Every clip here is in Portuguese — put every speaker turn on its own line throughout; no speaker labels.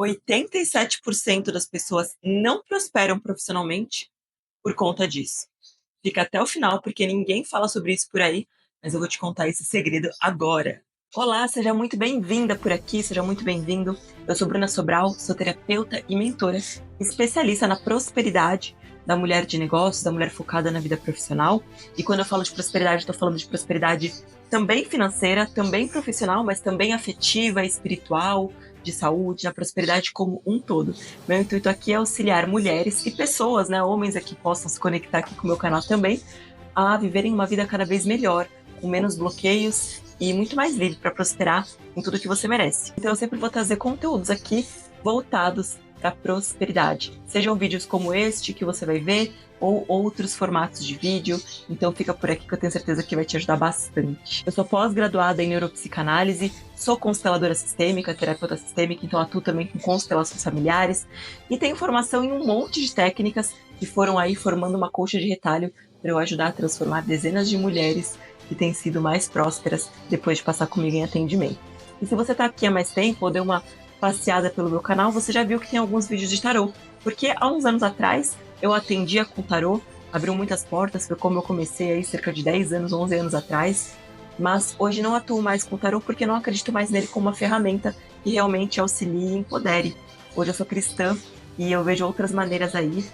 87% das pessoas não prosperam profissionalmente por conta disso. Fica até o final, porque ninguém fala sobre isso por aí, mas eu vou te contar esse segredo agora. Olá, seja muito bem-vinda por aqui, seja muito bem-vindo. Eu sou Bruna Sobral, sou terapeuta e mentora, especialista na prosperidade da mulher de negócios, da mulher focada na vida profissional. E quando eu falo de prosperidade, estou falando de prosperidade também financeira, também profissional, mas também afetiva, espiritual, de saúde, na prosperidade como um todo. Meu intuito aqui é auxiliar mulheres e pessoas, homens aqui possam se conectar aqui com o meu canal também, a viverem uma vida cada vez melhor, com menos bloqueios e muito mais livre para prosperar em tudo que você merece. Então eu sempre vou trazer conteúdos aqui voltados para prosperidade. Sejam vídeos como este que você vai ver, ou outros formatos de vídeo, então fica por aqui que eu tenho certeza que vai te ajudar bastante. Eu sou pós-graduada em neuropsicanálise, sou consteladora sistêmica, terapeuta sistêmica, então atuo também com constelações familiares, e tenho formação em um monte de técnicas que foram aí formando uma colcha de retalho para eu ajudar a transformar dezenas de mulheres que têm sido mais prósperas depois de passar comigo em atendimento. E se você está aqui há mais tempo ou deu uma passeada pelo meu canal, você já viu que tem alguns vídeos de tarô, porque há uns anos atrás eu atendia com tarô, abriu muitas portas, foi como eu comecei aí cerca de 10 anos, 11 anos atrás, mas hoje não atuo mais com tarô porque não acredito mais nele como uma ferramenta que realmente auxilie e empodere. Hoje eu sou cristã e eu vejo outras maneiras aí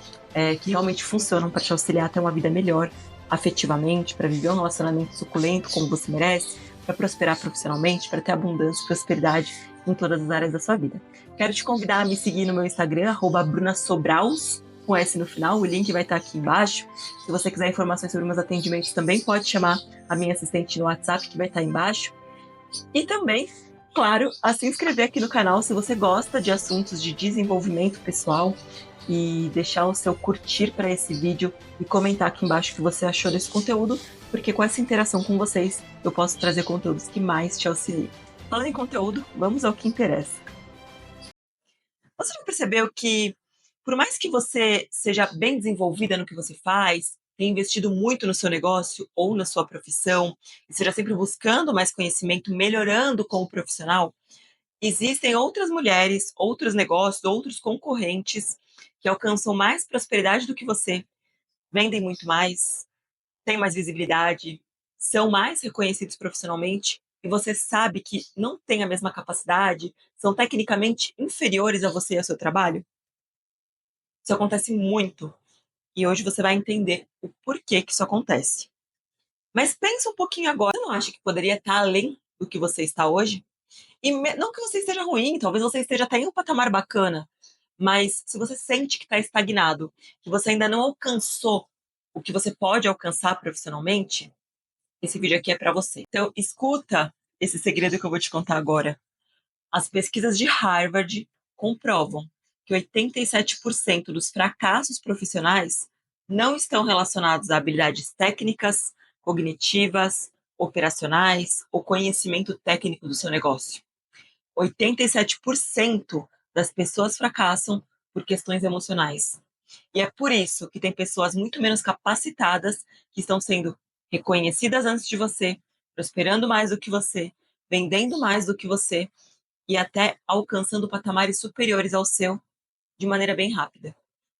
que realmente funcionam para te auxiliar a ter uma vida melhor afetivamente, para viver um relacionamento suculento como você merece, para prosperar profissionalmente, para ter abundância e prosperidade em todas as áreas da sua vida. Quero te convidar a me seguir no meu Instagram, @brunasobraus, com S no final, o link vai estar aqui embaixo. Se você quiser informações sobre meus atendimentos, também pode chamar a minha assistente no WhatsApp, que vai estar embaixo. E também, claro, a se inscrever aqui no canal se você gosta de assuntos de desenvolvimento pessoal e deixar o seu curtir para esse vídeo e comentar aqui embaixo o que você achou desse conteúdo, porque com essa interação com vocês eu posso trazer conteúdos que mais te auxiliem. Falando em conteúdo, vamos ao que interessa. Você já percebeu que, por mais que você seja bem desenvolvida no que você faz, tenha investido muito no seu negócio ou na sua profissão, e seja sempre buscando mais conhecimento, melhorando como profissional, existem outras mulheres, outros negócios, outros concorrentes que alcançam mais prosperidade do que você, vendem muito mais, têm mais visibilidade, são mais reconhecidos profissionalmente, e você sabe que não tem a mesma capacidade, são tecnicamente inferiores a você e ao seu trabalho? Isso acontece muito, e hoje você vai entender o porquê que isso acontece. Mas pensa um pouquinho agora, você não acha que poderia estar além do que você está hoje? E não que você esteja ruim, talvez você esteja até em um patamar bacana, mas se você sente que está estagnado, que você ainda não alcançou o que você pode alcançar profissionalmente, esse vídeo aqui é para você. Então, escuta esse segredo que eu vou te contar agora. As pesquisas de Harvard comprovam que 87% dos fracassos profissionais não estão relacionados a habilidades técnicas, cognitivas, operacionais ou conhecimento técnico do seu negócio. 87% das pessoas fracassam por questões emocionais. E é por isso que tem pessoas muito menos capacitadas que estão sendo reconhecidas antes de você, prosperando mais do que você, vendendo mais do que você e até alcançando patamares superiores ao seu de maneira bem rápida,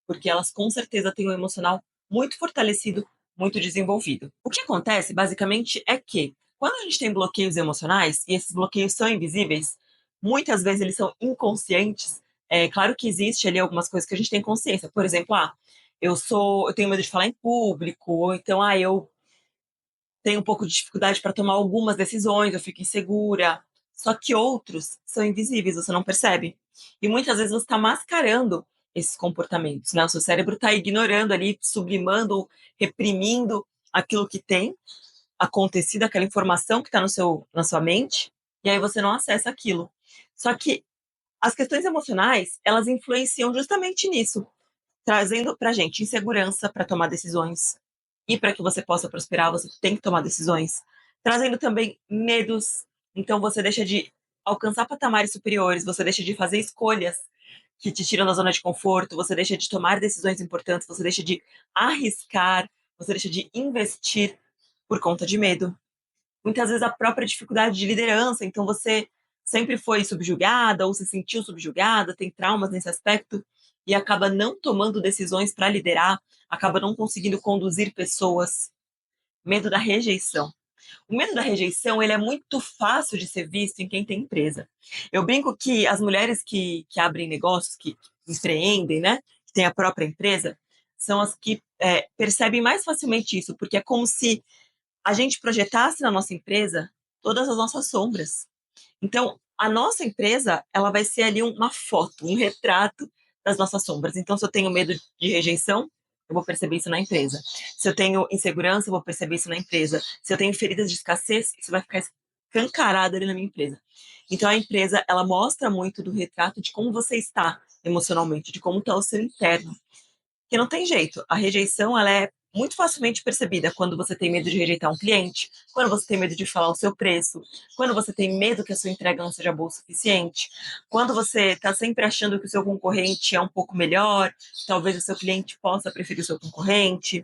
porque elas com certeza têm um emocional muito fortalecido, muito desenvolvido. O que acontece, basicamente, é que quando a gente tem bloqueios emocionais, e esses bloqueios são invisíveis, muitas vezes eles são inconscientes. É claro que existe ali algumas coisas que a gente tem consciência. Por exemplo, eu tenho medo de falar em público, ou então, eu tenho um pouco de dificuldade para tomar algumas decisões, eu fico insegura. Só que outros são invisíveis, você não percebe. E muitas vezes você está mascarando esses comportamentos, né? O seu cérebro está ignorando ali, sublimando ou reprimindo aquilo que tem acontecido, aquela informação que está na sua mente, e aí você não acessa aquilo. Só que as questões emocionais, elas influenciam justamente nisso, trazendo para a gente insegurança para tomar decisões. E para que você possa prosperar, você tem que tomar decisões. Trazendo também medos. Então você deixa de alcançar patamares superiores, você deixa de fazer escolhas que te tiram da zona de conforto, você deixa de tomar decisões importantes, você deixa de arriscar, você deixa de investir por conta de medo. Muitas vezes a própria dificuldade de liderança, então você sempre foi subjugada ou se sentiu subjugada, tem traumas nesse aspecto e acaba não tomando decisões para liderar, acaba não conseguindo conduzir pessoas. Medo da rejeição. O medo da rejeição, ele é muito fácil de ser visto em quem tem empresa. Eu brinco que as mulheres que abrem negócios, que empreendem, né, que têm a própria empresa, são as que percebem mais facilmente isso, porque é como se a gente projetasse na nossa empresa todas as nossas sombras. Então, a nossa empresa, ela vai ser ali uma foto, um retrato das nossas sombras. Então, se eu tenho medo de rejeição, eu vou perceber isso na empresa. Se eu tenho insegurança, eu vou perceber isso na empresa. Se eu tenho feridas de escassez, isso vai ficar escancarado ali na minha empresa. Então, a empresa, ela mostra muito do retrato de como você está emocionalmente, de como está o seu interno. Que não tem jeito. A rejeição, ela é muito facilmente percebida quando você tem medo de rejeitar um cliente, quando você tem medo de falar o seu preço, quando você tem medo que a sua entrega não seja boa o suficiente, quando você está sempre achando que o seu concorrente é um pouco melhor, talvez o seu cliente possa preferir o seu concorrente.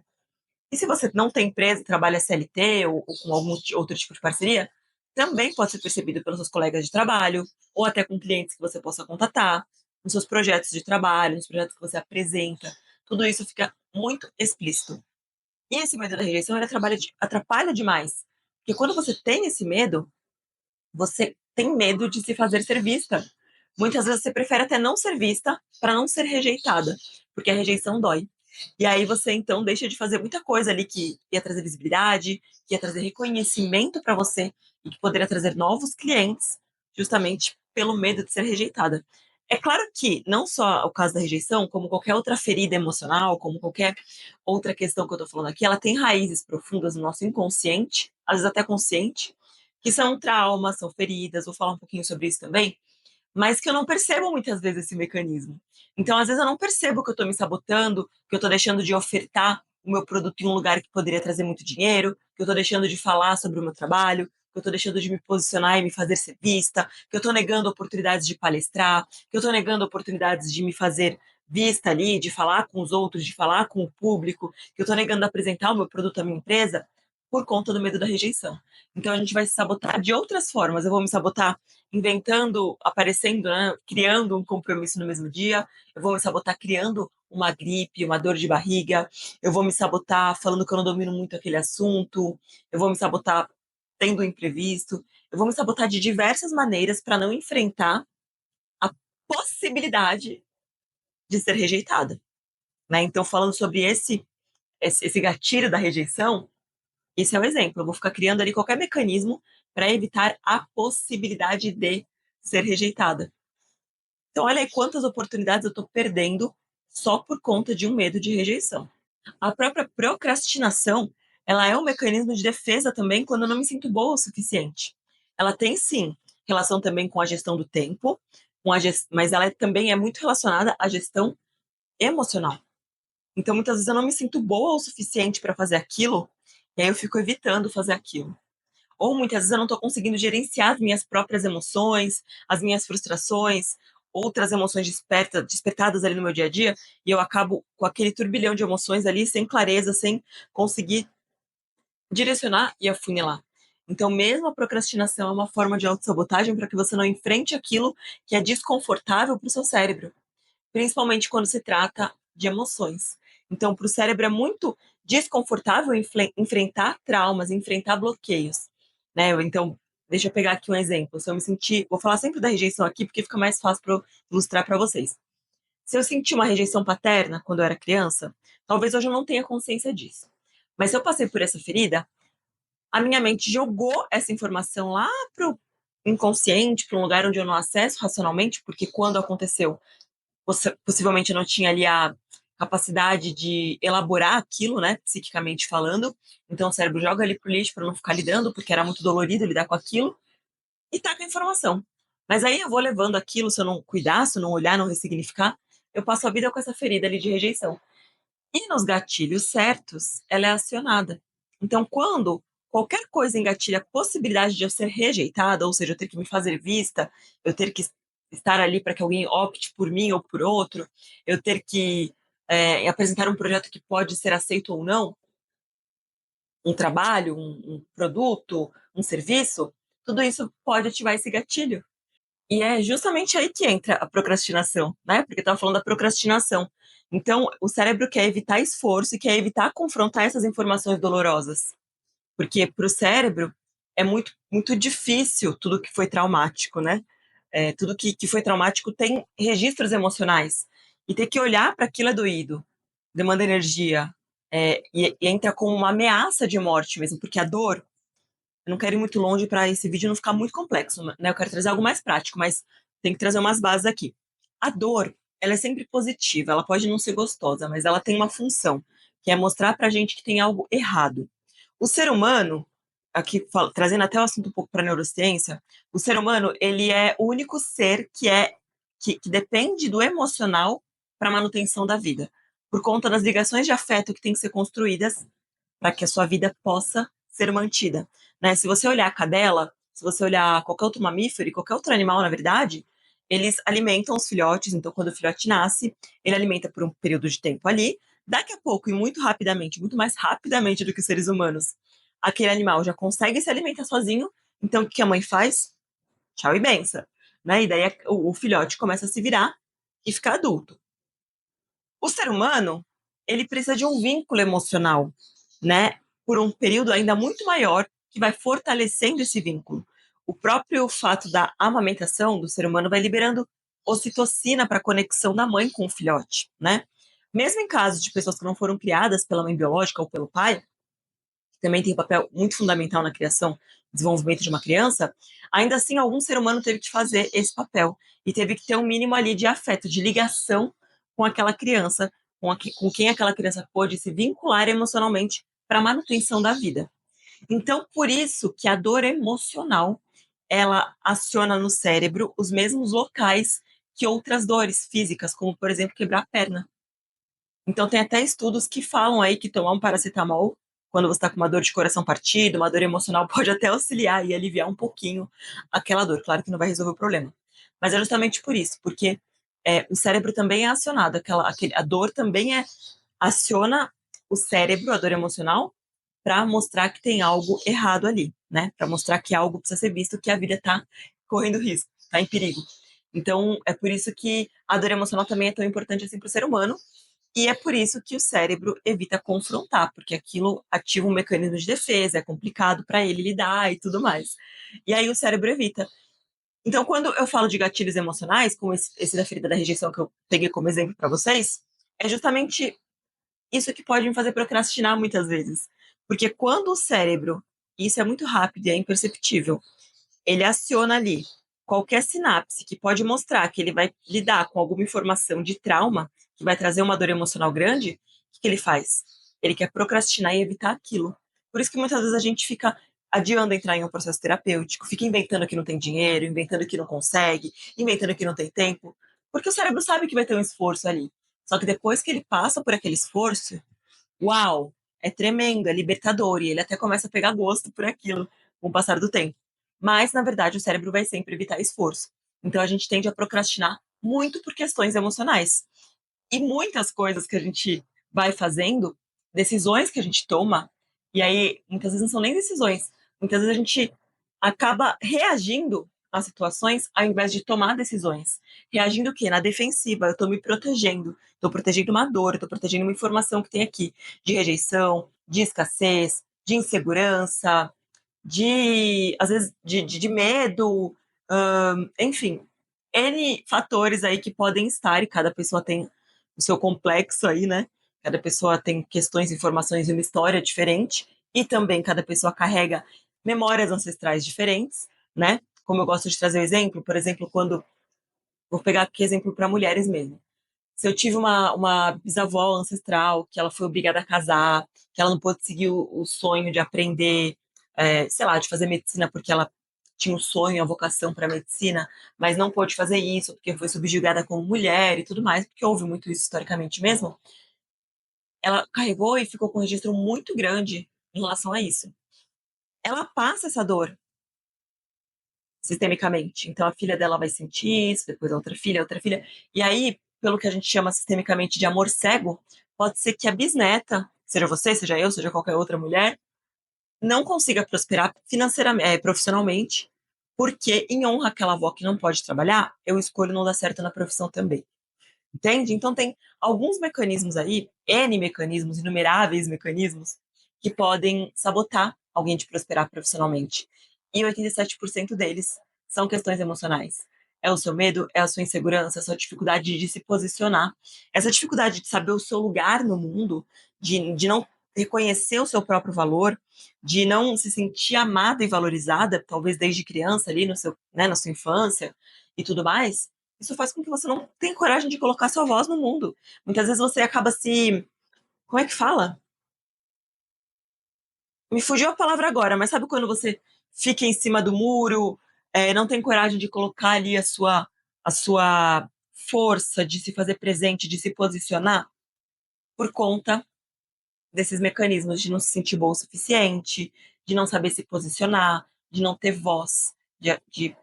E se você não tem empresa, trabalha CLT ou com algum outro tipo de parceria, também pode ser percebido pelos seus colegas de trabalho, ou até com clientes que você possa contatar, nos seus projetos de trabalho, nos projetos que você apresenta. Tudo isso fica muito explícito. E esse medo da rejeição, ele atrapalha demais. Porque quando você tem esse medo, você tem medo de se fazer ser vista. Muitas vezes você prefere até não ser vista para não ser rejeitada, porque a rejeição dói. E aí você então deixa de fazer muita coisa ali que ia trazer visibilidade, que ia trazer reconhecimento para você e que poderia trazer novos clientes, justamente pelo medo de ser rejeitada. É claro que não só o caso da rejeição, como qualquer outra ferida emocional, como qualquer outra questão que eu estou falando aqui, ela tem raízes profundas no nosso inconsciente, às vezes até consciente, que são traumas, são feridas, vou falar um pouquinho sobre isso também, mas que eu não percebo muitas vezes esse mecanismo. Então, às vezes, eu não percebo que eu estou me sabotando, que eu estou deixando de ofertar o meu produto em um lugar que poderia trazer muito dinheiro, que eu estou deixando de falar sobre o meu trabalho, que eu estou deixando de me posicionar e me fazer ser vista, que eu estou negando oportunidades de palestrar, que eu estou negando oportunidades de me fazer vista ali, de falar com os outros, de falar com o público, que eu estou negando apresentar o meu produto à minha empresa por conta do medo da rejeição. Então a gente vai se sabotar de outras formas. Eu vou me sabotar inventando, aparecendo, né, criando um compromisso no mesmo dia. Eu vou me sabotar criando uma gripe, uma dor de barriga. Eu vou me sabotar falando que eu não domino muito aquele assunto. Eu vou me sabotar tendo um imprevisto. Eu vou me sabotar de diversas maneiras para não enfrentar a possibilidade de ser rejeitada, né? Então, falando sobre esse gatilho da rejeição, esse é o exemplo. Eu vou ficar criando ali qualquer mecanismo para evitar a possibilidade de ser rejeitada. Então, olha aí quantas oportunidades eu estou perdendo só por conta de um medo de rejeição. A própria procrastinação, ela é um mecanismo de defesa também quando eu não me sinto boa o suficiente. Ela tem, sim, relação também com a gestão do tempo, mas ela também é muito relacionada à gestão emocional. Então, muitas vezes eu não me sinto boa o suficiente para fazer aquilo, e aí eu fico evitando fazer aquilo. Ou muitas vezes eu não estou conseguindo gerenciar as minhas próprias emoções, as minhas frustrações, outras emoções despertadas ali no meu dia a dia, e eu acabo com aquele turbilhão de emoções ali, sem clareza, sem conseguir direcionar e afunilar. Então, mesmo a procrastinação é uma forma de autossabotagem para que você não enfrente aquilo que é desconfortável para o seu cérebro, principalmente quando se trata de emoções. Então, para o cérebro é muito desconfortável enfrentar traumas, enfrentar bloqueios, né? Então, deixa eu pegar aqui um exemplo. Se eu me sentir, vou falar sempre da rejeição aqui porque fica mais fácil para eu ilustrar para vocês. Se eu senti uma rejeição paterna quando eu era criança, talvez hoje eu não tenha consciência disso. Mas se eu passei por essa ferida, a minha mente jogou essa informação lá para o inconsciente, para um lugar onde eu não acesso racionalmente, porque quando aconteceu possivelmente não tinha ali a capacidade de elaborar aquilo, né, psiquicamente falando. Então o cérebro joga ali pro lixo para não ficar lidando, porque era muito dolorido lidar com aquilo, e tá com a informação. Mas aí eu vou levando aquilo, se eu não cuidar, se eu não olhar, não ressignificar, eu passo a vida com essa ferida ali de rejeição. E nos gatilhos certos, ela é acionada. Então, quando qualquer coisa engatilha a possibilidade de eu ser rejeitada, ou seja, eu ter que me fazer vista, eu ter que estar ali para que alguém opte por mim ou por outro, eu ter que apresentar um projeto que pode ser aceito ou não, um trabalho, um produto, um serviço, tudo isso pode ativar esse gatilho. E é justamente aí que entra a procrastinação, né? Porque eu estava falando da procrastinação. Então, o cérebro quer evitar esforço e quer evitar confrontar essas informações dolorosas. Porque para o cérebro é muito difícil tudo que foi traumático, né? Tudo que foi traumático tem registros emocionais. E ter que olhar para aquilo é doído, demanda energia, e entra como uma ameaça de morte mesmo, porque a dor, eu não quero ir muito longe para esse vídeo não ficar muito complexo, né? Eu quero trazer algo mais prático, mas tem que trazer umas bases aqui. A dor, ela é sempre positiva, ela pode não ser gostosa, mas ela tem uma função, que é mostrar pra gente que tem algo errado. O ser humano, aqui trazendo até o assunto um pouco para neurociência, o ser humano, ele é o único ser que depende do emocional para a manutenção da vida, por conta das ligações de afeto que têm que ser construídas para que a sua vida possa ser mantida, né? Se você olhar a cadela, se você olhar qualquer outro mamífero e qualquer outro animal, na verdade, eles alimentam os filhotes. Então, quando o filhote nasce, ele alimenta por um período de tempo ali. Daqui a pouco, e muito rapidamente, muito mais rapidamente do que os seres humanos, aquele animal já consegue se alimentar sozinho. Então, o que a mãe faz? Tchau e benção, né? E daí o filhote começa a se virar e ficar adulto. O ser humano, ele precisa de um vínculo emocional, né? Por um período ainda muito maior, que vai fortalecendo esse vínculo. O próprio fato da amamentação do ser humano vai liberando ocitocina para a conexão da mãe com o filhote, né? Mesmo em casos de pessoas que não foram criadas pela mãe biológica ou pelo pai, que também tem um papel muito fundamental na criação e desenvolvimento de uma criança, ainda assim algum ser humano teve que fazer esse papel e teve que ter um mínimo ali de afeto, de ligação com aquela criança, com quem aquela criança pôde se vincular emocionalmente para a manutenção da vida. Então, por isso que a dor emocional, ela aciona no cérebro os mesmos locais que outras dores físicas, como, por exemplo, quebrar a perna. Então, tem até estudos que falam aí que tomar um paracetamol, quando você está com uma dor de coração partido, uma dor emocional, pode até auxiliar e aliviar um pouquinho aquela dor. Claro que não vai resolver o problema. Mas é justamente por isso, porque o cérebro também é acionado, a dor também aciona o cérebro, a dor emocional, para mostrar que tem algo errado ali, né? Para mostrar que algo precisa ser visto, que a vida está correndo risco, está em perigo. Então, é por isso que a dor emocional também é tão importante assim para o ser humano, e é por isso que o cérebro evita confrontar, porque aquilo ativa um mecanismo de defesa, é complicado para ele lidar e tudo mais. E aí o cérebro evita. Então, quando eu falo de gatilhos emocionais, como esse da ferida da rejeição que eu peguei como exemplo para vocês, é justamente isso que pode me fazer procrastinar muitas vezes. Porque quando o cérebro, e isso é muito rápido e é imperceptível, ele aciona ali qualquer sinapse que pode mostrar que ele vai lidar com alguma informação de trauma, que vai trazer uma dor emocional grande, o que ele faz? Ele quer procrastinar e evitar aquilo. Por isso que muitas vezes a gente fica adiando entrar em um processo terapêutico, fica inventando que não tem dinheiro, inventando que não consegue, inventando que não tem tempo, porque o cérebro sabe que vai ter um esforço ali. Só que depois que ele passa por aquele esforço, uau, é tremendo, é libertador, e ele até começa a pegar gosto por aquilo com o passar do tempo. Mas, na verdade, o cérebro vai sempre evitar esforço. Então, a gente tende a procrastinar muito por questões emocionais. E muitas coisas que a gente vai fazendo, decisões que a gente toma, e aí muitas vezes não são nem decisões, muitas vezes a gente acaba reagindo às situações ao invés de tomar decisões. Reagindo o quê? Na defensiva, eu estou me protegendo, estou protegendo uma dor, estou protegendo uma informação que tem aqui de rejeição, de escassez, de insegurança, às vezes, de medo, enfim, N fatores aí que podem estar, e cada pessoa tem o seu complexo aí, né? Cada pessoa tem questões, informações e uma história diferente, e também cada pessoa carrega memórias ancestrais diferentes, né? Como eu gosto de trazer o exemplo, por exemplo, quando. Vou pegar aqui exemplo para mulheres mesmo. Se eu tive uma bisavó ancestral que ela foi obrigada a casar, que ela não pôde seguir o sonho de aprender, sei lá, de fazer medicina porque ela tinha o sonho, a vocação para medicina, mas não pôde fazer isso porque foi subjugada como mulher e tudo mais, porque houve muito isso historicamente mesmo. Ela carregou e ficou com um registro muito grande em relação a isso. Ela passa essa dor sistemicamente. Então a filha dela vai sentir isso, depois a outra filha. E aí, pelo que a gente chama sistemicamente de amor cego, pode ser que a bisneta, seja você, seja eu, seja qualquer outra mulher, não consiga prosperar financeiramente, profissionalmente, porque em honra àquela avó que não pode trabalhar, eu escolho não dar certo na profissão também. Entende? Então tem alguns mecanismos aí, N mecanismos, inumeráveis mecanismos, que podem sabotar alguém de prosperar profissionalmente. E 87% deles são questões emocionais. É o seu medo, é a sua insegurança, é a sua dificuldade de se posicionar, essa dificuldade de saber o seu lugar no mundo, de não reconhecer o seu próprio valor, de não se sentir amada e valorizada, talvez desde criança ali no seu, né, na sua infância e tudo mais. Isso faz com que você não tenha coragem de colocar sua voz no mundo. Muitas vezes você acaba se. Como é que fala? Me fugiu a palavra agora, mas sabe quando você fica em cima do muro, não tem coragem de colocar ali a sua força, de se fazer presente, de se posicionar, por conta desses mecanismos de não se sentir bom o suficiente, de não saber se posicionar, de não ter voz, de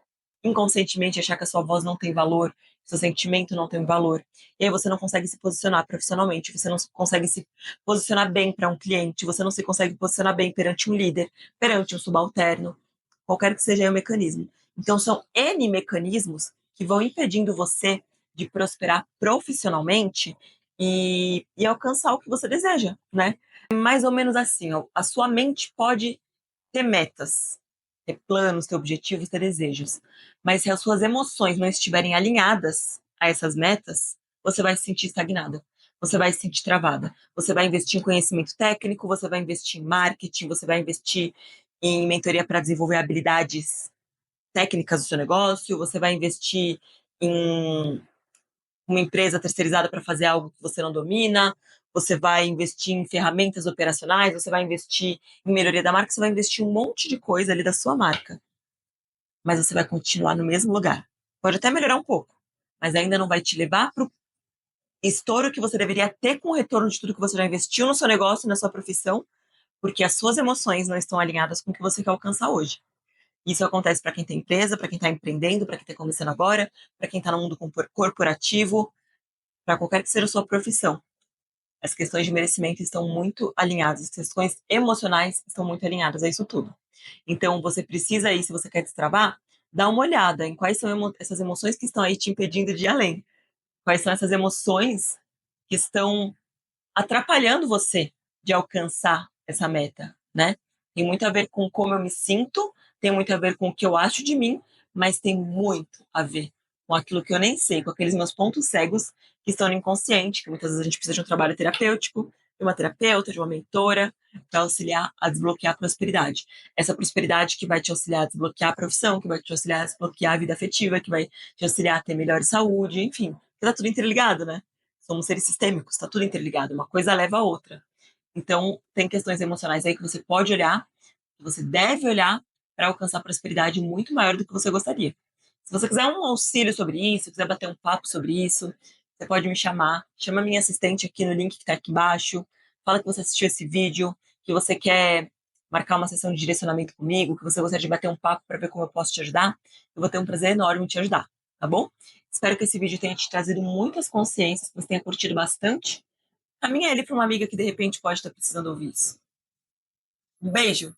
inconscientemente achar que a sua voz não tem valor, seu sentimento não tem valor. E aí você não consegue se posicionar profissionalmente, você não consegue se posicionar bem para um cliente, você não se consegue posicionar bem perante um líder, perante um subalterno, qualquer que seja o mecanismo. Então são N mecanismos que vão impedindo você de prosperar profissionalmente e alcançar o que você deseja, né? Mais ou menos assim, ó, a sua mente pode ter metas, ter planos, ter objetivos, ter desejos, mas se as suas emoções não estiverem alinhadas a essas metas, você vai se sentir estagnada, você vai se sentir travada, você vai investir em conhecimento técnico, você vai investir em marketing, você vai investir em mentoria para desenvolver habilidades técnicas do seu negócio, você vai investir em uma empresa terceirizada para fazer algo que você não domina, você vai investir em ferramentas operacionais, você vai investir em melhoria da marca, você vai investir em um monte de coisa ali da sua marca, mas você vai continuar no mesmo lugar. Pode até melhorar um pouco, mas ainda não vai te levar para o estouro que você deveria ter com o retorno de tudo que você já investiu no seu negócio, na sua profissão, porque as suas emoções não estão alinhadas com o que você quer alcançar hoje. Isso acontece para quem tem empresa, para quem está empreendendo, para quem está começando agora, para quem está no mundo corporativo, para qualquer que seja a sua profissão. As questões de merecimento estão muito alinhadas, as questões emocionais estão muito alinhadas a isso tudo. Então, você precisa aí, se você quer destravar, dar uma olhada em quais são essas emoções que estão aí te impedindo de ir além. Quais são essas emoções que estão atrapalhando você de alcançar essa meta, né? Tem muito a ver com como eu me sinto, tem muito a ver com o que eu acho de mim, mas tem muito a ver com aquilo que eu nem sei, com aqueles meus pontos cegos que estão no inconsciente, que muitas vezes a gente precisa de um trabalho terapêutico, de uma terapeuta, de uma mentora, para auxiliar a desbloquear a prosperidade. Essa prosperidade que vai te auxiliar a desbloquear a profissão, que vai te auxiliar a desbloquear a vida afetiva, que vai te auxiliar a ter melhor saúde, enfim, porque tá tudo interligado, né? Somos seres sistêmicos, está tudo interligado, uma coisa leva a outra. Então, tem questões emocionais aí que você pode olhar, que você deve olhar para alcançar prosperidade muito maior do que você gostaria. Se você quiser um auxílio sobre isso, quiser bater um papo sobre isso, você pode me chamar. Chama minha assistente aqui no link que está aqui embaixo. Fala que você assistiu esse vídeo, que você quer marcar uma sessão de direcionamento comigo, que você gostaria de bater um papo para ver como eu posso te ajudar. Eu vou ter um prazer enorme em te ajudar, tá bom? Espero que esse vídeo tenha te trazido muitas consciências, que você tenha curtido bastante. Caminha ele para uma amiga que de repente pode estar precisando ouvir isso. Um beijo!